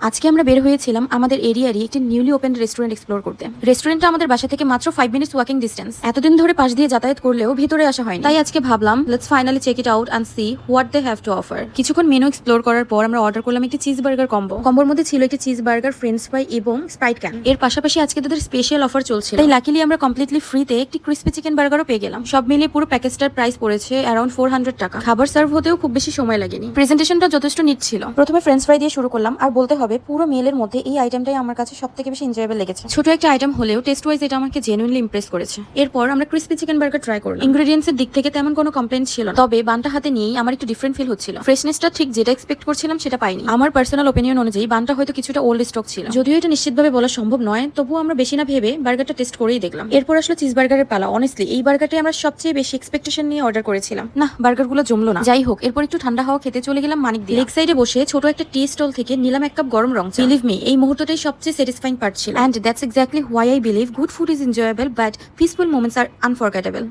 আজকে আমরা বের হয়েছিলাম আমাদের এরিয়ারই একটি নিউলি ওপেন রেস্টুরেন্ট এক্সপ্লোর করতে। রেস্টুরেন্টটা আমাদের বাসা থেকে মাত্র 5 মিনিটস ওয়াকিং ডিস্টেন্স। এতদিন ধরে পাশ দিয়ে যাতায়াত করলেও ভিতরে আসা হয়নি, তাই আজকে ভাবলাম let's finally check it out and see what they have to offer. কিছুক্ষণ মেনু এক্সপ্লোর করার পর আমরা অর্ডার করলাম একটি চিজ বার্গার কম্বো। কম্বোর মধ্যে ছিল একটি চিজ বার্গার, ফ্রেঞ্চ ফ্রাই এবং স্প্রাইট ক্যান। এর পাশাপাশি আজকে তাদের স্পেশাল অফার চলছিল, তাই লাকিলি আমরা কমপ্লিটলি ফ্রিতে একটি ক্রিসপি চিকেন বার্গারও পেয়ে গেলাম। সব মিলিয়ে পুরো প্যাকেজটার প্রাইস পড়েছে অ্যারাউন্ড 400 টাকা। খাবার সার্ভ হতেও খুব বেশি সময় লাগেনি, প্রেজেন্টেশনটা যথেষ্ট নিট ছিল। প্রথমে ফ্রেঞ্চ ফ্রাই দিয়ে শুরু করলাম, আর বলতে হবে পুরো মেলের মধ্যে এই আইটেমটাই আমার কাছে সবথেকে বেশি এনজয়েবল লেগেছে। ছোট একটা আইটেম হলেও টেস্ট ওয়াইজ এটা আমাকে জেনুইনলি ইমপ্রেস করেছে। এরপর আমরা ক্রিসপি চিকেন বার্গার ট্রাই করলাম। ইনগ্রেডিয়েন্টস এর দিক থেকে তেমন কোনো কমপ্লেইন ছিল না, তবে বানটা হাতে নিয়েই আমার একটু ডিফারেন্ট ফিল হচ্ছিল। ফ্রেশনেসটা ঠিক যেটা এক্সপেক্ট করছিলাম সেটা পাইনি। আমার পার্সোনাল ওপিনিয়ন অনুযায়ী বানটা হয়তো কিছুটা ওল্ড স্টক ছিল, যদিও এটা নিশ্চিতভাবে বলা সম্ভব নয়। তবুও আমরা বেশি না ভেবে বার্গারটা টেস্ট করেই দেখলাম। এরপর আসলে চিজ বার্গারের পালা। অনেস্টলি এই বার্গারটাই আমরা সবচেয়ে বেশি এক্সপেকটেশন নিয়ে অর্ডার করেছিলাম। না, বার্গারগুলো জমলো না। যাই হোক, এরপর একটু ঠান্ডা হাওয়া খেতে চলে গেলাম মানিক দিয়ে। লেগ সাইডে বসে ছোট একটা টি স্টল থেকে নিলাম এক কাপ গরম রং চা। বিলিভ মি, এই মুহূর্তটাই সবচেয়ে স্যাটিসফাইং পার্ট ছিল। And that's exactly why I believe good food is enjoyable but peaceful moments are unforgettable.